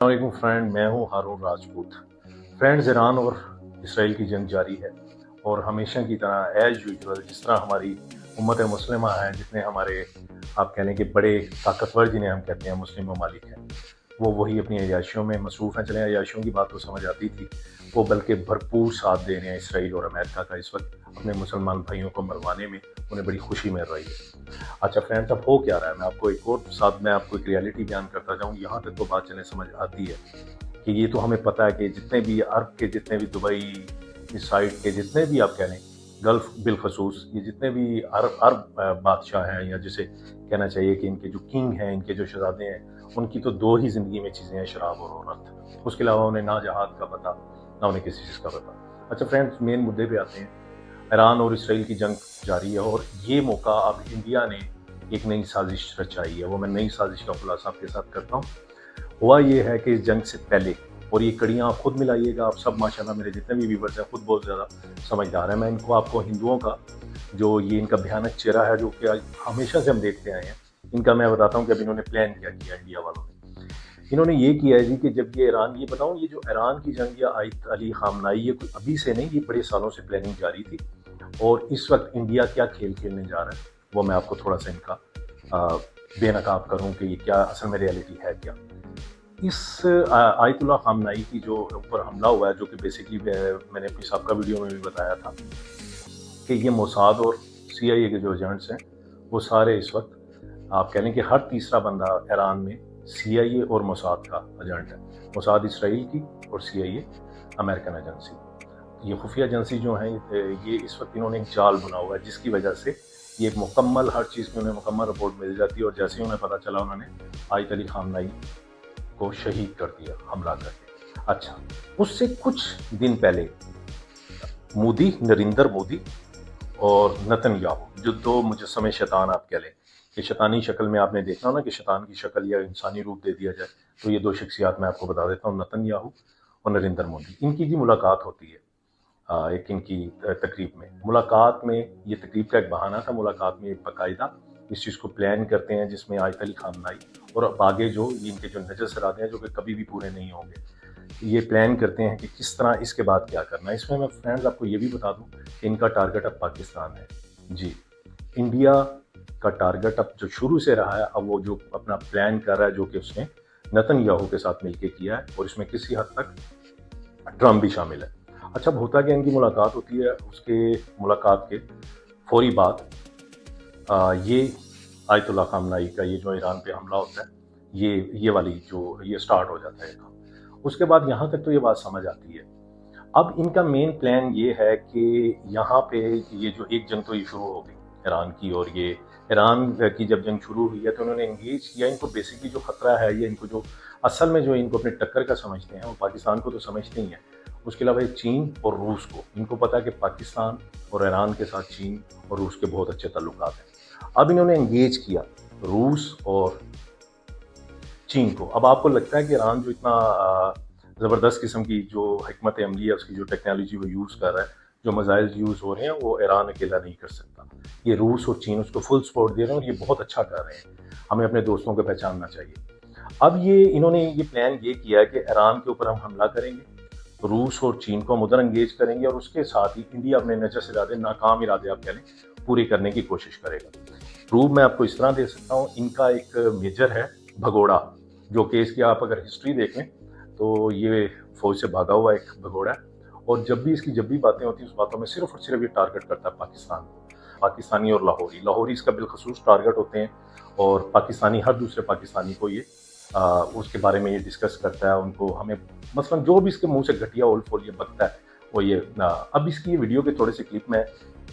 अस्सलाम फ्रेंड, मैं हूं हारून राजपूत। फ्रेंड्स, ईरान और इसराइल की जंग जारी है और हमेशा की तरह एज यूजुअल जिस तरह हमारी उम्मत मुस्लिमा है, जितने हमारे आप कह लें कि बड़े ताकतवर जिन्हें हम कहते हैं मुस्लिम ममालिक हैं, वो वही अपनी अयाशियों में मसरूफ़ हैं। चलें, अयाशियों की बात तो समझ आती थी, वो बल्कि भरपूर साथ दे रहे हैं इसराइल और अमेरिका का इस वक्त अपने मुसलमान भाइयों को मरवाने में। उन्हें बड़ी खुशी मिल रही है। अच्छा फ्रेंड्स, अब हो क्या रहा है, मैं आपको एक और साथ में आपको एक रियलिटी बयान करता जाऊँ। यहाँ तक तो बात चलें समझ आती है कि ये तो हमें पता है कि जितने भी अरब के, जितने भी दुबई इस साइड के, जितने भी आप कह लें गल्फ बिलखसूस, ये जितने भी अरब अरब बादशाह हैं, या जिसे कहना चाहिए कि इनके जो किंग हैं, इनके जो शहजादे हैं, उनकी तो दो ही ज़िंदगी में चीज़ें हैं, शराब और औरत। उसके अलावा उन्हें ना जहाद का पता, ना उन्हें किसी चीज़ का पता। अच्छा फ्रेंड्स, मेन मुद्दे पे आते हैं। ईरान और इसराइल की जंग जारी है और ये मौका अब इंडिया ने एक नई साजिश रचाई है। वो मैं नई साजिश का खुलासा आपके साथ करता हूँ। हुआ ये है कि इस जंग से पहले, और ये कड़ियाँ आप खुद मिलाइएगा, आप सब माशाल्लाह मेरे जितने भी व्यूवर्स हैं खुद बहुत ज़्यादा समझदार हैं। मैं इनको आपको हिंदुओं का जो ये इनका भयानक चेहरा है, जो कि हमेशा से हम देखते आए हैं, इनका मैं बताता हूँ कि अब इन्होंने प्लान क्या किया इंडिया वालों ने। इन्होंने ये किया है जी कि जब ये ईरान, ये बताऊँ, ये जो ईरान की जंग या आयत अली खामनाई, ये कोई अभी से नहीं, ये बड़े सालों से प्लानिंग जारी थी। और इस वक्त इंडिया क्या खेल खेलने जा रहा है, वो मैं आपको थोड़ा सा इनका बेनकाब करूँ कि ये क्या असल में रियलिटी है क्या। इस आयतुल्लाह खामनाई की जो ऊपर हमला हुआ है, जो कि बेसिकली मैंने अपनी सबका वीडियो में भी बताया था कि ये मोसाद और CIA के जो एजेंट्स हैं, वो सारे इस वक्त आप कह लें कि हर तीसरा बंदा ईरान में CIA और मोसाद का एजेंट है। मोसाद इसराइल की और CIA अमेरिकन एजेंसी। ये खुफिया एजेंसी जो हैं, ये इस वक्त इन्होंने एक जाल बना हुआ है, जिसकी वजह से ये एक मुकम्मल हर चीज़ की उन्हें मुकम्मल रिपोर्ट मिल जाती है। और जैसे ही उन्हें पता चला, उन्होंने आयत अली खामनाई को शहीद कर दिया हमला करके। अच्छा, उससे कुछ दिन पहले मोदी, नरेंद्र मोदी और नेतन्याहू, जो दो मुजस्समे शैतान आप कह लें कि शैतानी शक्ल में आपने देखना हो ना कि शैतान की शक्ल या इंसानी रूप दे दिया जाए, तो ये दो शख्सियात मैं आपको बता देता हूँ, नेतन्याहू और नरेंद्र मोदी। इनकी जी मुलाकात होती है एक इनकी तकरीब में। मुलाकात में, ये तकरीब का एक बहाना था, मुलाकात में एक बाकायदा इस चीज़ को प्लान करते हैं जिसमें आयत अली खामनाई और अब आगे जो इनके जो नजस इरादे हैं, जो कि कभी भी पूरे नहीं होंगे, ये प्लान करते हैं कि किस तरह इसके बाद क्या करना है। इसमें मैं फ्रेंड्स आपको ये भी बता दूं कि इनका टारगेट अब पाकिस्तान है जी। इंडिया का टारगेट अब जो शुरू से रहा है, अब वो जो अपना प्लान कर रहा है, जो कि उसने नेतन्याहू के साथ मिलकर किया है, और इसमें किसी हद तक ट्रम्प भी शामिल है। अच्छा, अब होता क्या, इनकी मुलाकात होती है, उसके मुलाकात के फौरी बाद ये आयतुल्लाह खामनाई का ये जो ईरान पे हमला होता है, ये वाली जो ये स्टार्ट हो जाता है काम। उसके बाद यहाँ तक तो ये बात समझ आती है। अब इनका मेन प्लान ये है कि यहाँ पे ये जो एक जंग तो ये शुरू हो गई ईरान की, और ये ईरान की जब जंग शुरू हुई है तो उन्होंने इंगेज किया। इनको बेसिकली जो खतरा है, ये इनको जो असल में जो इनको अपने टक्कर का समझते हैं, वो पाकिस्तान को तो समझते ही हैं, उसके अलावा चीन और रूस को। इनको पता है कि पाकिस्तान और ईरान के साथ चीन और रूस के बहुत अच्छे ताल्लुकात हैं। अब इन्होंने एंगेज किया रूस और चीन को। अब आपको लगता है कि ईरान जो इतना ज़बरदस्त किस्म की जो हिकमत अमली है, उसकी जो टेक्नोलॉजी वो यूज़ कर रहा है, जो मिसाइल यूज़ हो रहे हैं, वो ईरान अकेला नहीं कर सकता। ये रूस और चीन उसको फुल सपोर्ट दे रहे हैं और ये बहुत अच्छा कर रहे हैं। हमें अपने दोस्तों को पहचानना चाहिए। अब ये इन्होंने ये प्लान ये किया है कि ईरान के ऊपर हम हमला करेंगे, रूस और चीन को हम उधर एंगेज करेंगे, और उसके साथ ही इंडिया अपने नजस इरादे, नाकाम इरादे आप कह लें, पूरे करने की कोशिश करेगा। प्रूफ मैं आपको इस तरह दे सकता हूँ। इनका एक मेजर है भगोड़ा, जो कि इसकी आप अगर हिस्ट्री देखें तो ये फौज से भागा हुआ एक भगोड़ा है, और जब भी बातें होती हैं, उस बातों में सिर्फ और सिर्फ ये टारगेट करता है पाकिस्तान को। पाकिस्तानी और लाहौरी इसका बिलखसूस टारगेट होते हैं, और पाकिस्तानी हर दूसरे पाकिस्तानी को ये उसके बारे में ये डिस्कस करता है। उनको हमें मसलन जो भी इसके मुंह से घटिया ओल फोल ये बकता है, वो ये अब इसकी वीडियो के थोड़े से क्लिप में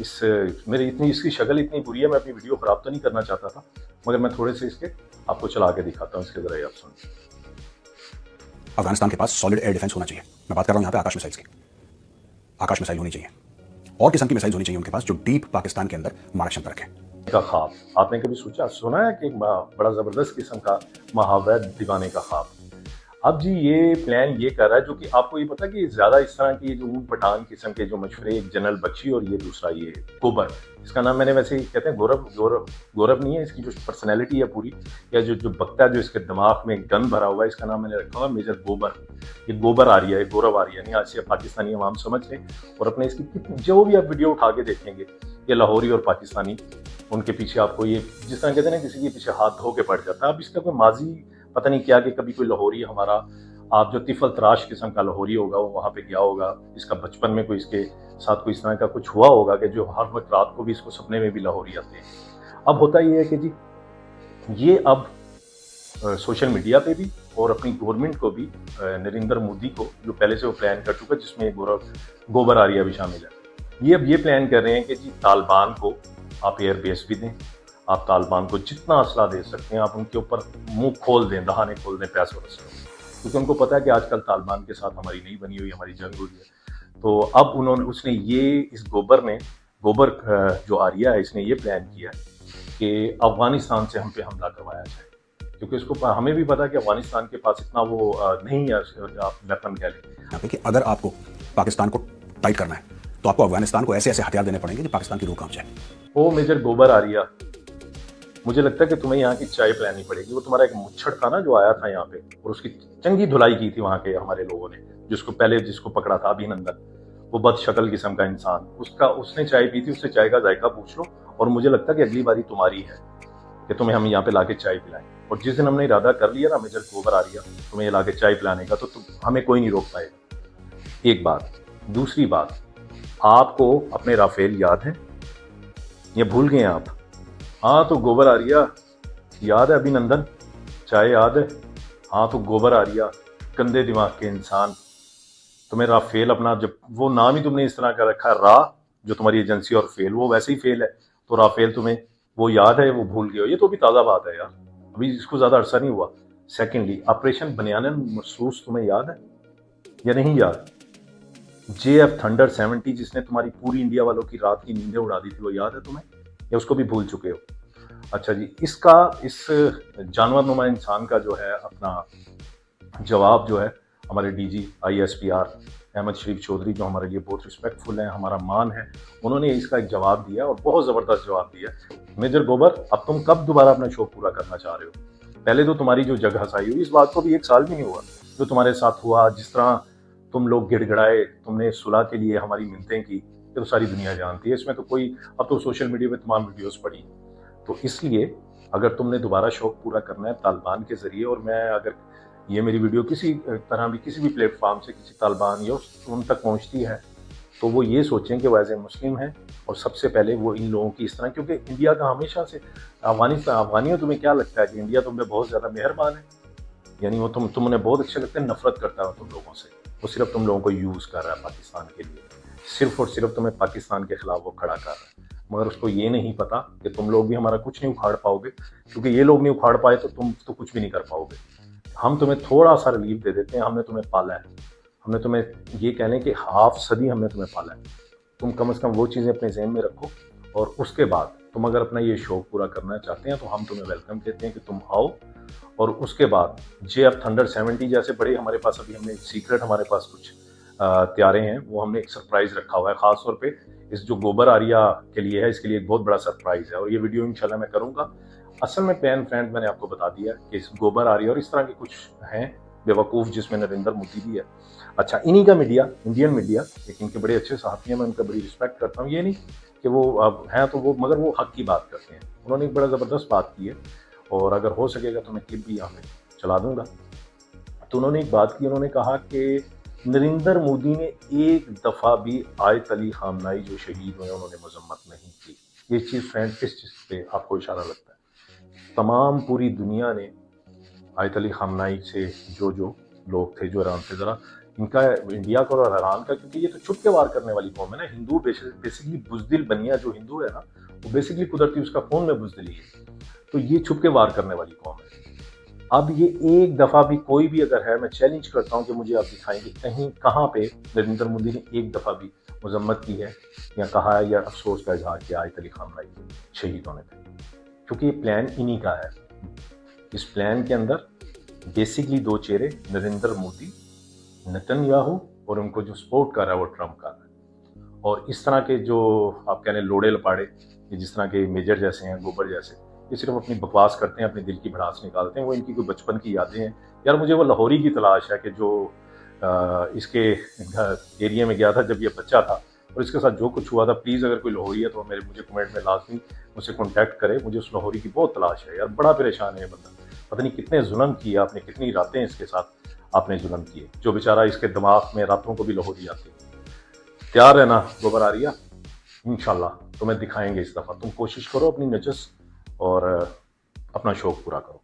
इस मेरी इतनी इसकी शक्ल इतनी बुरी है, मैं अपनी वीडियो ख़राब तो नहीं करना चाहता था, मगर मैं थोड़े से इसके आपको चला के दिखाता हूँ। इसके ज़रा आप सुनिए। अफगानिस्तान के पास सॉलिड एयर डिफेंस होना चाहिए। मैं बात कर रहा हूँ यहाँ पे आकाश मिसाइल्स की। आकाश मिसाइल होनी चाहिए और किस्म की मिसाइल होनी चाहिए उनके पास, जो डीप पाकिस्तान के अंदर मारक क्षमता रखे। का ख्वाब आपने कभी सोचा, सुना है कि बड़ा ज़बरदस्त किस्म का महावैद दीवाने का ख्वाब। अब जी ये प्लान ये कर रहा है, जो कि आपको ये पता है कि ज्यादा इस तरह की जो ऊट पठान किस्म के जो मशवरे, एक जनरल बख्शी और ये दूसरा ये गोबर, इसका नाम मैंने वैसे ही कहते हैं गौरव, गौरव गौरव नहीं है, इसकी जो पर्सनैलिटी है पूरी, या जो जो बकता है, जो इसके दिमाग में गंद भरा हुआ है, इसका नाम मैंने रखा हुआ मेजर गोबर। ये गोबर आ रही है, गौरव आ रही है, नहीं आज से पाकिस्तानी अवाम समझ लें। और अपने इसकी जो भी आप वीडियो उठा के देखेंगे, ये लाहौरी और पाकिस्तानी, उनके पीछे आपको ये जिस तरह कहते हैं ना किसी के पीछे हाथ धो के पड़ जाता है। अब इसका कोई माजी पता नहीं क्या, कि कभी कोई लाहौरी हमारा, आप जो तिफल तराश किस्म का लाहौरी होगा, वो वहाँ पे गया होगा, इसका बचपन में कोई इसके साथ कोई इस तरह का कुछ हुआ होगा कि जो हर वक्त रात को भी इसको सपने में भी लाहौरी आते हैं। अब होता ये है कि जी ये अब सोशल मीडिया पे भी और अपनी गवर्नमेंट को भी, नरेंद्र मोदी को, जो पहले से वो प्लान कर चुका है, जिसमें गोबर आरिया भी शामिल है, ये अब ये प्लान कर रहे हैं कि जी तालिबान को आप एयर बेस भी दें, आप तालिबान को जितना असला दे सकते हैं आप उनके ऊपर मुंह खोल दें, दहाने खोल दें पैसों से, क्योंकि उनको पता है कि आजकल तालिबान के साथ हमारी नहीं बनी हुई, हमारी जंग हुई है। तो अब उसने ये इस गोबर जो आरिया है, इसने ये प्लान किया कि अफगानिस्तान से हम पे हमला करवाया जाए, क्योंकि इसको हमें भी पता है कि अफगानिस्तान के पास इतना वो नहीं है, आप वेपन कह लें। यहाँ पे कि अगर आपको पाकिस्तान को टाइट करना है तो आपको अफगानिस्तान को ऐसे ऐसे हथियार देने पड़ेंगे कि पाकिस्तान की रूह कांप जाए। ओ मेजर गोबर आरिया, मुझे लगता है कि तुम्हें यहाँ की चाय पिलानी पड़ेगी। वो तुम्हारा एक मुच्छड़ था ना जो आया था यहाँ पे, और उसकी चंगी धुलाई की थी वहाँ के हमारे लोगों ने, जिसको पकड़ा था अभिनंदन, वो बदशक्ल किस्म का इंसान, उसने चाय पी थी, उससे चाय का जायका पूछ लो, और मुझे लगता है कि अगली बारी तुम्हारी है कि तुम्हें हम यहाँ पे लाके चाय पिलाएं। और जिस दिन हमने इरादा कर लिया ना मेजर गोबर आरिया तुम्हें लाके चाय पिलाने का, तो हमें कोई नहीं रोक पाएगा। एक बात। दूसरी बात, आपको अपने राफेल याद है, ये भूल गए आप? हाँ तो गोबर आरिया याद है, अभिनंदन चाय याद है? हाँ तो गोबर आरिया, गंदे दिमाग के इंसान, तुम्हें राफेल अपना, जब वो नाम ही तुमने इस तरह का रखा रा, जो तुम्हारी एजेंसी, और फेल वो वैसे ही फेल है, तो राफेल तुम्हें वो याद है, वो भूल गए हो? ये तो भी ताज़ा बात है यार, अभी इसको ज़्यादा अरसा नहीं हुआ। सेकेंडली, ऑपरेशन बनियान मखसूस तुम्हें याद है या नहीं याद? JF थंडर 70 जिसने तुम्हारी पूरी इंडिया वालों की रात की नींदें उड़ा दी थी, वो याद है तुम्हें, या उसको भी भूल चुके हो? अच्छा जी, इस जानवरनुमा इंसान का जो है अपना जवाब जो है, हमारे DG ISPR अहमद शरीफ चौधरी, जो हमारे लिए बहुत रिस्पेक्टफुल है, हमारा मान है, उन्होंने इसका एक जवाब दिया और बहुत ज़बरदस्त जवाब दिया। मेजर गोबर, अब तुम कब दोबारा अपना शो पूरा करना चाह रहे हो? पहले तो तुम्हारी जो जगह हसाई हुई, इस बात को भी 1 साल भी नहीं हुआ जो तुम्हारे साथ हुआ, जिस तरह तुम लोग गिड़गिड़ाए, तुमने सुलह के लिए हमारी मिन्नतें की, ये तो सारी दुनिया जानती है, इसमें तो कोई, अब तो सोशल मीडिया पे तमाम वीडियोस पड़ी। तो इसलिए अगर तुमने दोबारा शौक पूरा करना है तालिबान के जरिए, और मैं अगर ये मेरी वीडियो किसी तरह भी किसी भी प्लेटफॉर्म से किसी तालिबान या उन तक पहुंचती है, तो वो ये सोचें कि वो एज ए मुस्लिम है, और सबसे पहले वो इन लोगों की इस तरह, क्योंकि इंडिया का हमेशा से अफगानियों, तुम्हें क्या लगता है कि इंडिया तुम पे बहुत ज़्यादा मेहरबान है? यानी वो तुमने बहुत अच्छे लगते हैं, नफरत करता है तुम लोगों से, वो सिर्फ तुम लोगों को यूज़ कर रहा है पाकिस्तान के लिए, सिर्फ और सिर्फ तुम्हें पाकिस्तान के खिलाफ वो खड़ा कर रहा है। मगर उसको ये नहीं पता कि तुम लोग भी हमारा कुछ नहीं उखाड़ पाओगे, क्योंकि ये लोग नहीं उखाड़ पाए तो तुम तो कुछ भी नहीं कर पाओगे। हम तुम्हें थोड़ा सा रिलीफ दे देते हैं, हमने तुम्हें पाला है, हमने तुम्हें ये कह लें कि हाफ सदी हमने तुम्हें पाला है। तुम कम से कम वो चीज़ें अपने जहन में रखो, और उसके बाद तुम अगर अपना ये शौक पूरा करना चाहते हैं तो हम तुम्हें वेलकम कहते हैं कि तुम आओ। और उसके बाद JF थंडर 70 जैसे बड़े हमारे पास, अभी हमने सीक्रेट, हमारे पास कुछ तैयारे हैं, वो हमने एक सरप्राइज रखा हुआ है, खास तौर पे इस जो गोबर आरिया के लिए है, इसके लिए एक बहुत बड़ा सरप्राइज है, और ये वीडियो इंशाल्लाह मैं करूंगा। असल में पैन फ्रेंड मैंने आपको बता दिया कि इस गोबर आरिया और इस तरह के कुछ हैं बेवकूफ़, जिसमें नरेंद्र मोदी भी है। अच्छा, इन्हीं का मीडिया, इंडियन मीडिया, लेकिन इनके बड़े अच्छे साथी हैं, मैं उनका बड़ी रिस्पेक्ट करता हूँ, ये नहीं कि वो अब हैं तो वो, मगर वो हक की बात करते हैं। उन्होंने एक बड़ा ज़बरदस्त बात की है, और अगर हो सकेगा तो मैं क्लिप भी यहाँ पे चला दूंगा। तो उन्होंने एक बात की, उन्होंने कहा कि नरेंद्र मोदी ने एक दफ़ा भी आयत अली खामनाई जो शहीद हुए उन्होंने मजम्मत नहीं की। ये चीज़ फ्रेंड किस चीज़ पे आपको इशारा लगता है? तमाम पूरी दुनिया ने आयत अली खामनाई से जो लोग थे जो हैरान थे, ज़रा इनका इंडिया को और हैरान का, क्योंकि ये तो छुप के वार करने वाली कौम है ना। हिंदू बेसिकली बुजदिल बनिया जो हिंदू है ना, वो बेसिकली कुदरती उसका खून में बुजदिली है, तो ये छुप के वार करने वाली कौम है। अब ये एक दफ़ा भी कोई भी अगर है, मैं चैलेंज करता हूँ कि मुझे आप दिखाएंगे कहीं कहाँ पे नरेंद्र मोदी ने एक दफ़ा भी मजम्मत की है या कहा है या अफसोस का इजहार किया आयत अली खामनाई के शहीद होने पे, क्योंकि ये प्लान इन्हीं का है। इस प्लान के अंदर बेसिकली दो चेहरे, नरेंद्र मोदी, नेतन्याहू, और उनको जो सपोर्ट कर रहा है वो ट्रम्प कर रहा है। और इस तरह के जो आप कह रहे हैं लोड़े लपाड़े, ये जिस तरह के मेजर जैसे हैं, गोबर जैसे, ये सिर्फ अपनी बकवास करते हैं, अपने दिल की भड़ास निकालते हैं। वो इनकी कोई बचपन की यादें हैं। यार मुझे वो लाहौरी की तलाश है कि जो इसके एरिया में गया था जब ये बच्चा था और इसके साथ जो कुछ हुआ था। प्लीज़ अगर कोई लाहौरी है तो मुझे कमेंट में लाजमी मुझसे कॉन्टैक्ट करे। मुझे उस लाहौरी की बहुत तलाश है यार, बड़ा परेशान है ये बंदा। पता नहीं कितने जुल्म किए आपने, कितनी रातें इसके साथ आपने जुल्म किए। जो बेचारा इसके दिमाग में रातों को भी लाहौरी आती है। तैयार है ना गोबर आरिया? इंशाल्लाह तुम्हें दिखाएंगे इस दफ़ा। तुम कोशिश करो अपनी नजस और अपना शौक पूरा करो।